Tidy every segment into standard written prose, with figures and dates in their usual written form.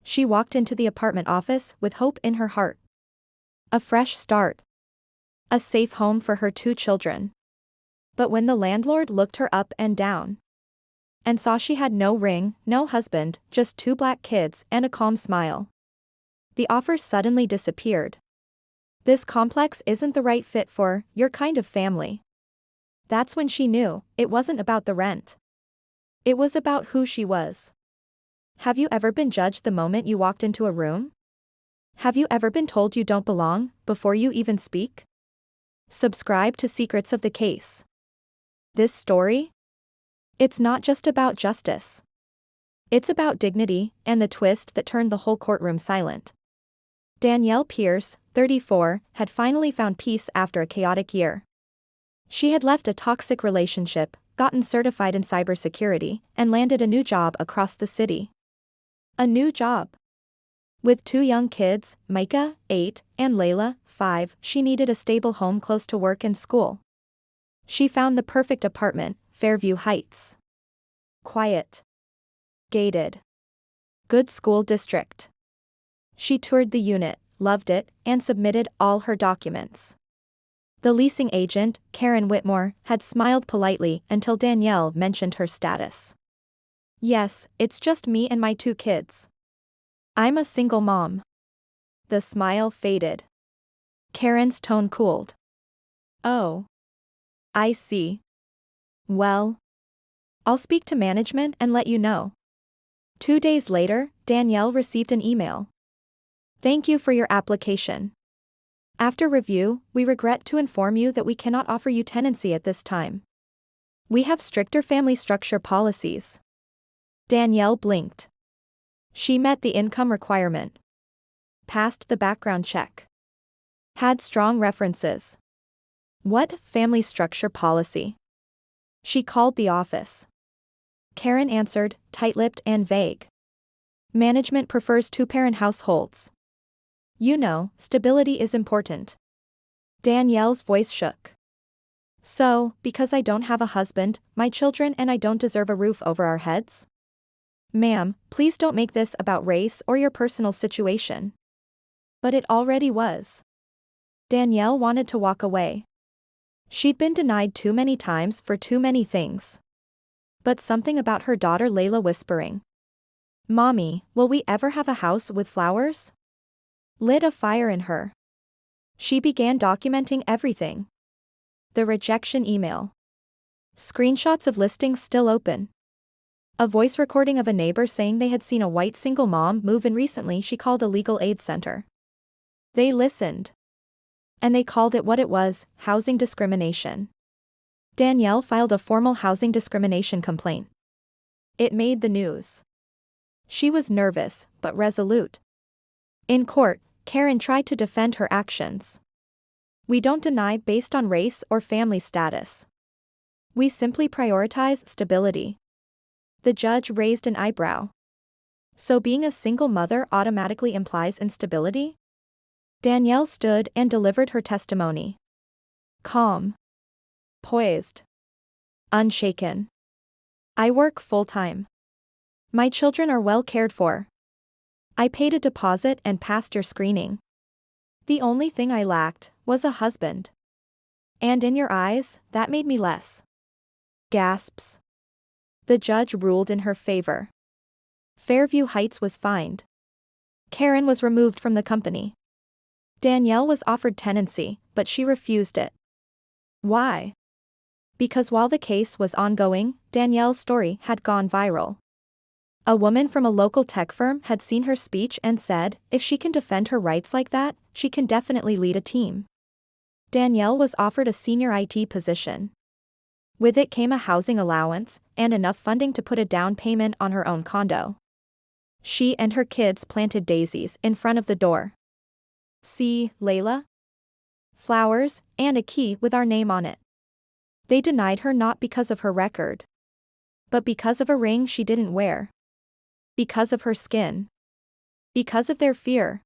She walked into the apartment office with hope in her heart. A fresh start. A safe home for her 2 children. But when the landlord looked her up and down and saw she had no ring, no husband, just 2 black kids and a calm smile, the offer suddenly disappeared. This complex isn't the right fit for your kind of family. That's when she knew it wasn't about the rent. It was about who she was. Have you ever been judged the moment you walked into a room? Have you ever been told you don't belong before you even speak? Subscribe to Secrets of the Case. This story? It's not just about justice. It's about dignity and the twist that turned the whole courtroom silent. Danielle Pierce, 34, had finally found peace after a chaotic year. She had left a toxic relationship, gotten certified in cybersecurity, and landed a new job across the city. A new job. With 2 young kids, Micah, 8, and Layla, 5, she needed a stable home close to work and school. She found the perfect apartment, Fairview Heights. Quiet. Gated. Good school district. She toured the unit, loved it, and submitted all her documents. The leasing agent, Karen Whitmore, had smiled politely until Danielle mentioned her status. Yes, it's just me and my 2 kids. I'm a single mom. The smile faded. Karen's tone cooled. Oh. I see. Well, I'll speak to management and let you know. 2 days later, Danielle received an email. Thank you for your application. After review, we regret to inform you that we cannot offer you tenancy at this time. We have stricter family structure policies. Danielle blinked. She met the income requirement. Passed the background check. Had strong references. What family structure policy? She called the office. Karen answered, tight-lipped and vague. Management prefers 2-parent households. You know, stability is important. Danielle's voice shook. So, because I don't have a husband, my children and I don't deserve a roof over our heads? Ma'am, please don't make this about race or your personal situation. But it already was. Danielle wanted to walk away. She'd been denied too many times for too many things. But something about her daughter Layla whispering, "Mommy, will we ever have a house with flowers?" lit a fire in her. She began documenting everything. The rejection email. Screenshots of listings still open. A voice recording of a neighbor saying they had seen a white single mom move in recently. She called a legal aid center. They listened. And they called it what it was, housing discrimination. Danielle filed a formal housing discrimination complaint. It made the news. She was nervous, but resolute. In court, Karen tried to defend her actions. We don't deny based on race or family status. We simply prioritize stability. The judge raised an eyebrow. So being a single mother automatically implies instability? Danielle stood and delivered her testimony. Calm. Poised. Unshaken. I work full-time. My children are well cared for. I paid a deposit and passed your screening. The only thing I lacked was a husband. And in your eyes, that made me less. Gasps. The judge ruled in her favor. Fairview Heights was fined. Karen was removed from the company. Danielle was offered tenancy, but she refused it. Why? Because while the case was ongoing, Danielle's story had gone viral. A woman from a local tech firm had seen her speech and said, if she can defend her rights like that, she can definitely lead a team. Danielle was offered a senior IT position. With it came a housing allowance, and enough funding to put a down payment on her own condo. She and her kids planted daisies in front of the door. See, Layla? Flowers, and a key with our name on it. They denied her not because of her record, but because of a ring she didn't wear. Because of her skin. Because of their fear.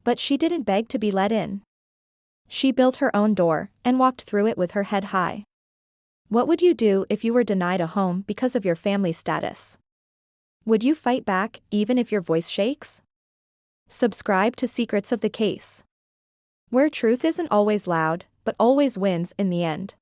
But she didn't beg to be let in. She built her own door, and walked through it with her head high. What would you do if you were denied a home because of your family status? Would you fight back, even if your voice shakes? Subscribe to Secrets of the Case, where truth isn't always loud, but always wins in the end.